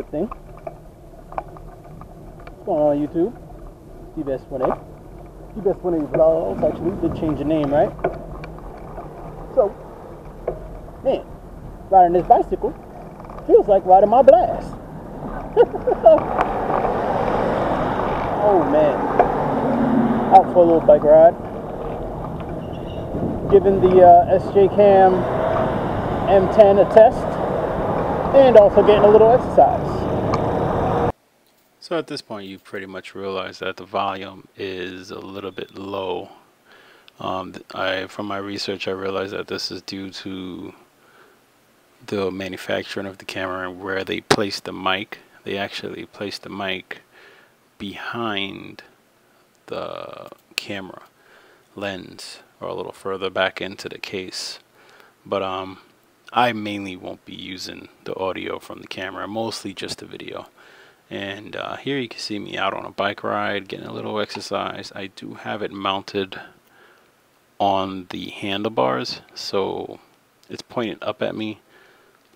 good thing. What's going on YouTube? Sjcam. Sjcam Vlogs. Actually, did change the name, right? So, man, riding this bicycle feels like riding my blast. Oh man, out for a little bike ride. Giving the Sjcam M10 a test, and also getting a little exercise. So at this point, you pretty much realize that the volume is a little bit low. From my research, I realized that this is due to the manufacturing of the camera and where they placed the mic. They actually placed the mic behind the camera lens, or a little further back into the case. But I mainly won't be using the audio from the camera, mostly just the video. And here you can see me out on a bike ride, getting a little exercise. I do have it mounted on the handlebars, so it's pointing up at me.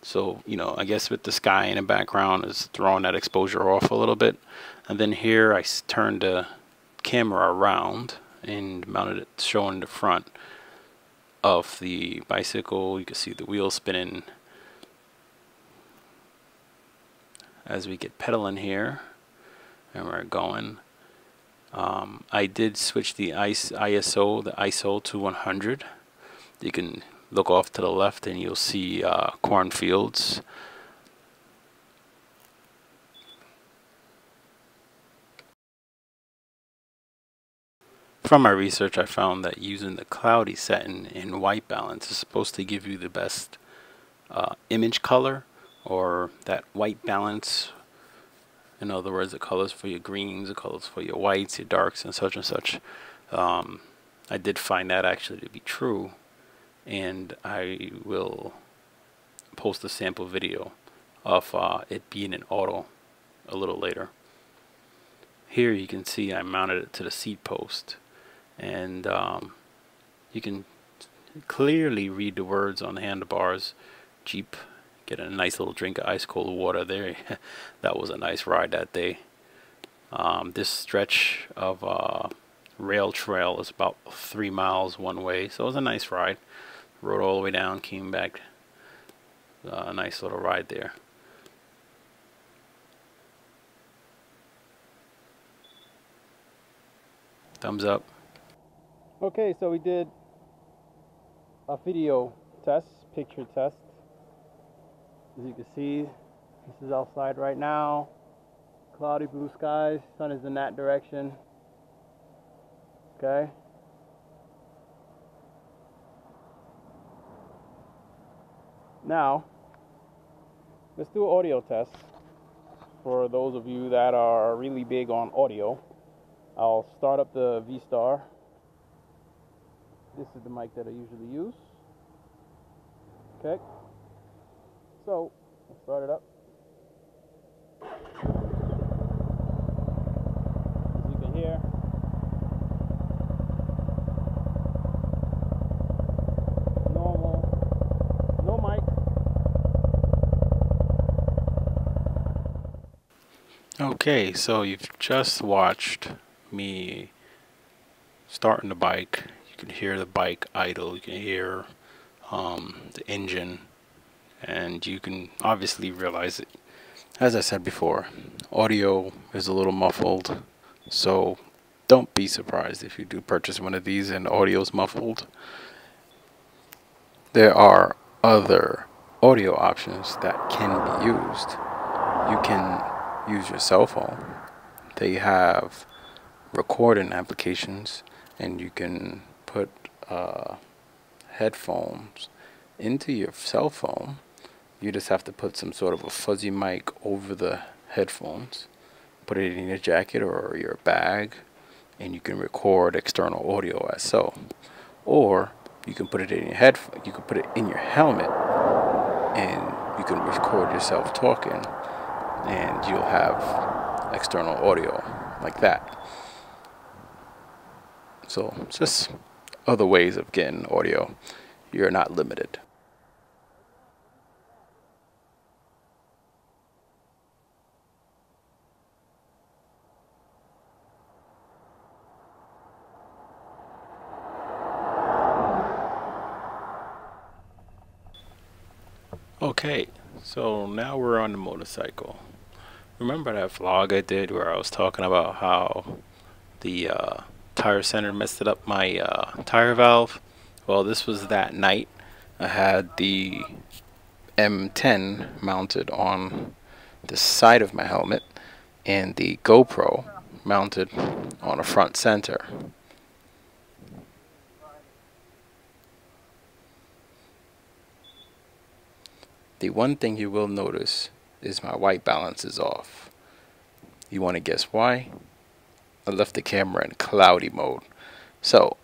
So, you know, I guess with the sky in the background is throwing that exposure off a little bit. And then here I turned the camera around and mounted it, showing the front of the bicycle. You can see the wheels spinning as we get pedaling here, and we're going. I did switch the ISO to 100. You can look off to the left and you'll see cornfields. From my research, I found that using the cloudy setting in white balance is supposed to give you the best image color, or that white balance. In other words, the colors for your greens, the colors for your whites, your darks, and such and such. I did find that actually to be true, and I will post a sample video of it being in auto a little later. Here you can see I mounted it to the seat post, and you can clearly read the words on the handlebars. Jeep. Getting a nice little drink of ice cold water there. That was a nice ride that day. This stretch of rail trail is about 3 miles one way, so it was a nice ride. Rode all the way down, came back. A nice little ride there. Thumbs up. Okay, so we did a video test, picture test. As you can see, this is outside right now. Cloudy blue skies, sun is in that direction. Okay. Now, let's do an audio test. For those of you that are really big on audio, I'll start up the V-Star. This is the mic that I usually use. Okay. So, let's start it up. As you can hear, normal, no mic. Okay, so you've just watched me starting the bike. You can hear the bike idle. You can hear the engine. And you can obviously realize it. As I said before, audio is a little muffled, so don't be surprised if you do purchase one of these and the audio is muffled. There are other audio options that can be used. You can use your cell phone. They have recording applications, and you can put headphones into your cell phone. You just have to put some sort of a fuzzy mic over the headphones, put it in your jacket or your bag, and you can record external audio as so. Or you can put it in your you can put it in your helmet, and you can record yourself talking, and you'll have external audio like that. So just other ways of getting audio. You're not limited. Okay, so now we're on the motorcycle. Remember that vlog I did where I was talking about how the tire center messed it up my tire valve? Well, this was that night. I had the M10 mounted on the side of my helmet and the GoPro mounted on a front center. The one thing you will notice is my white balance is off. You want to guess why? I left the camera in cloudy mode. So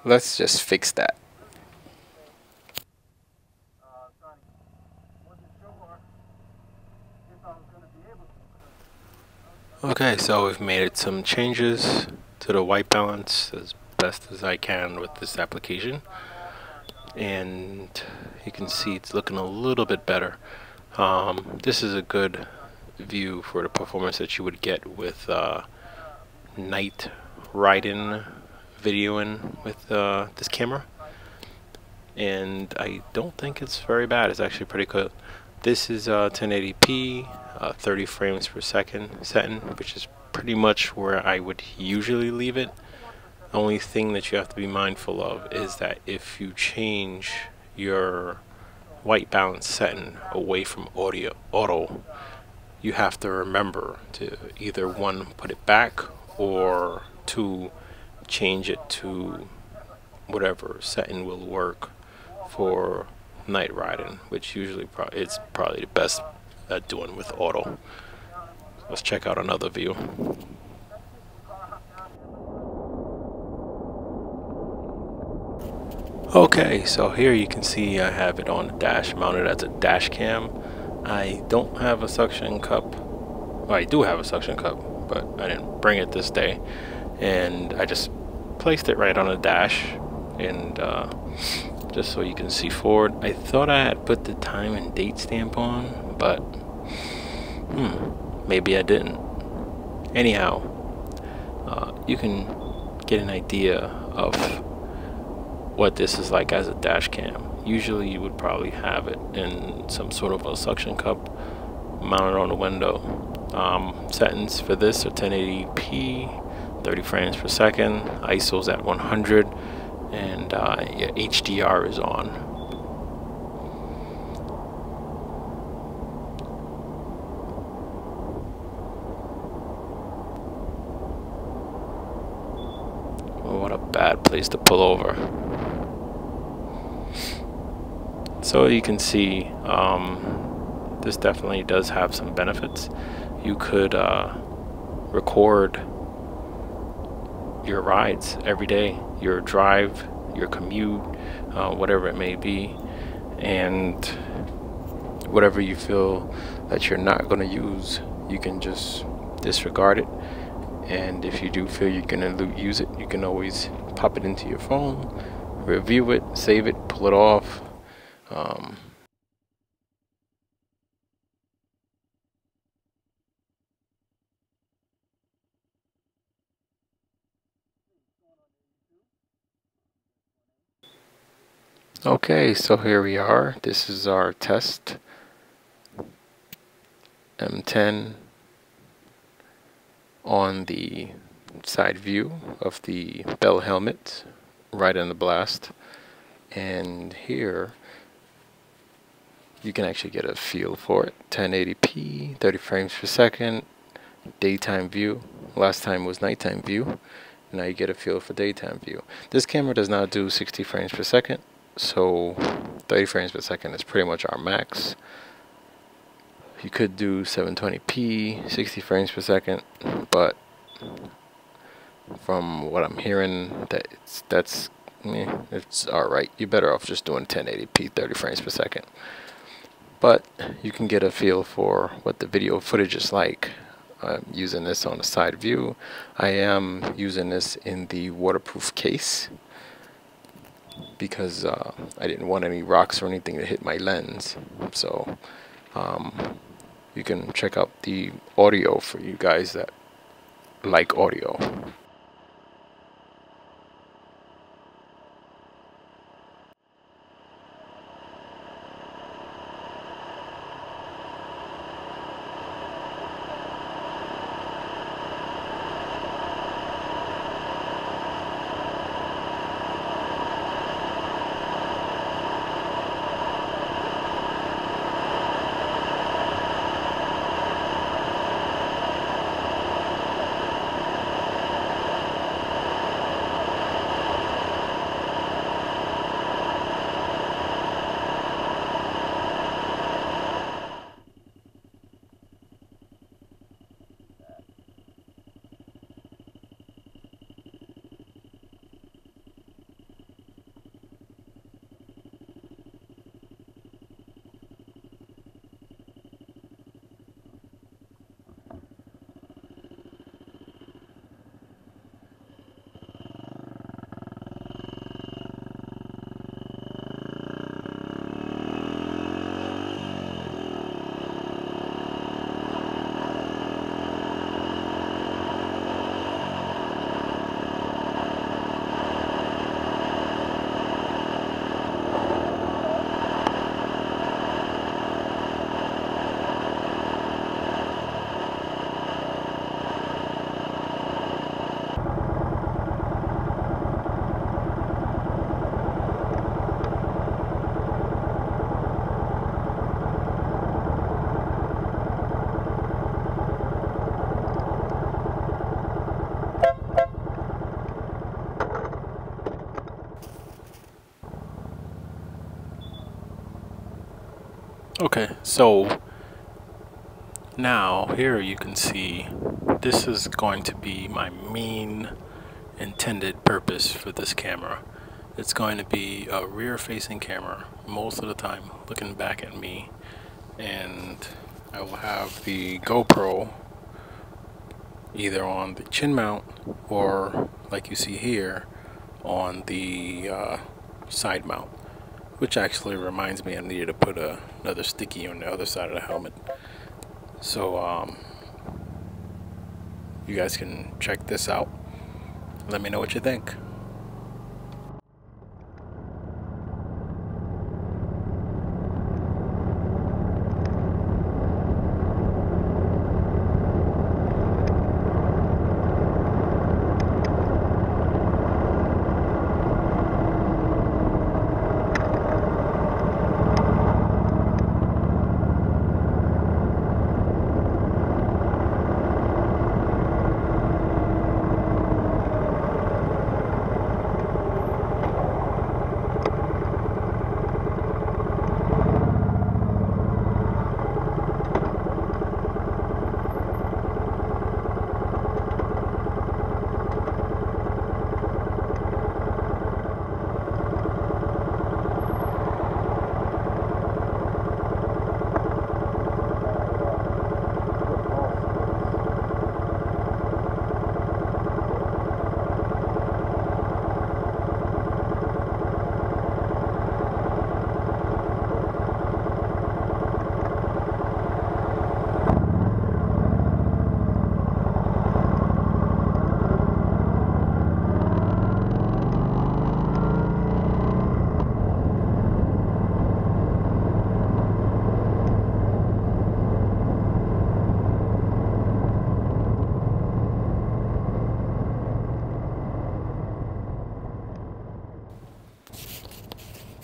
let's just fix that. Okay, so we've made some changes to the white balance as best as I can with this application. And you can see it's looking a little bit better. This is a good view for the performance that you would get with night riding videoing with this camera, and I don't think it's very bad. It's actually pretty good. This is 1080p, 30 frames per second setting, which is pretty much where I would usually leave it. The only thing that you have to be mindful of is that if you change your white balance setting away from auto, you have to remember to either one, put it back, or two, change it to whatever setting will work for night riding, which usually it's probably the best at doing with auto. Let's check out another view. Okay, so here you can see I have it on the dash, mounted as a dash cam. I don't have a suction cup. Well, I do have a suction cup, but I didn't bring it this day. And I just placed it right on the dash, and just so you can see forward. I thought I had put the time and date stamp on, but maybe I didn't. Anyhow, you can get an idea of what this is like as a dash cam. Usually you would probably have it in some sort of a suction cup mounted on the window. Settings for this are 1080p, 30 frames per second, ISO's at 100, and yeah, HDR is on. Well, what a bad place to pull over. So you can see this definitely does have some benefits. You could record your rides every day, your drive, your commute, whatever it may be, and whatever you feel that you're not going to use, you can just disregard it. And if you do feel you're going to use it, you can always pop it into your phone, review it, save it, pull it off. Okay, so here we are. This is our test. M10 on the side view of the bell helmet, right in the blast. And here you can actually get a feel for it. 1080p, 30 frames per second, daytime view. Last time was nighttime view. Now you get a feel for daytime view. This camera does not do 60 frames per second, so 30 frames per second is pretty much our max. You could do 720p, 60 frames per second, but from what I'm hearing, it's alright. You're better off just doing 1080p, 30 frames per second. But you can get a feel for what the video footage is like. I'm using this on the side view. I am using this in the waterproof case because I didn't want any rocks or anything to hit my lens. So you can check out the audio for you guys that like audio. Okay, so now here you can see this is going to be my main intended purpose for this camera. It's going to be a rear facing camera most of the time, looking back at me, and I will have the GoPro either on the chin mount or, like you see here, on the side mount, which actually reminds me I needed to put another sticky on the other side of the helmet. So you guys can check this out. Let me know what you think.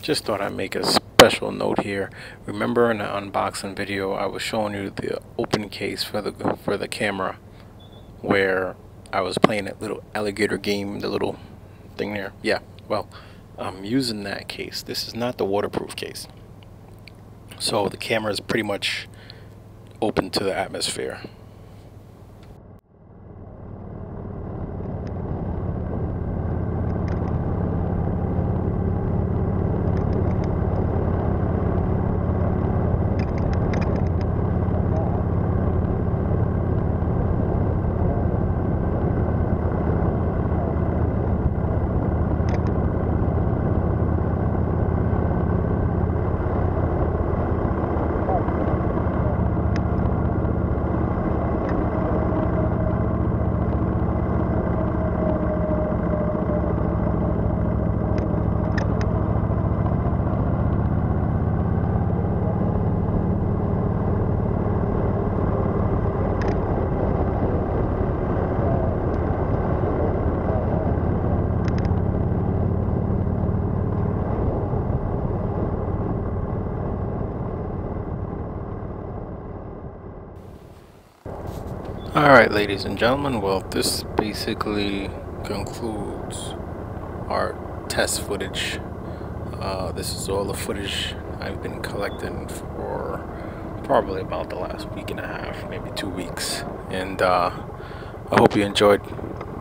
Just thought I'd make a special note here. Remember in the unboxing video I was showing you the open case for the camera, where I was playing that little alligator game, the little thing there? Yeah, well, I'm using that case. This is not the waterproof case. So the camera is pretty much open to the atmosphere. Alright, ladies and gentlemen, well, this basically concludes our test footage. This is all the footage I've been collecting for probably about the last week and a half, maybe 2 weeks. And I hope you enjoyed.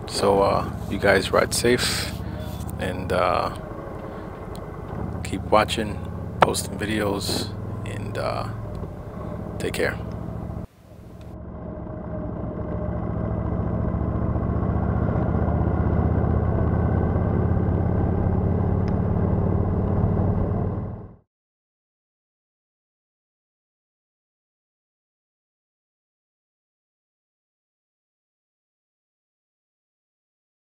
So you guys ride safe, and keep watching, posting videos, and take care.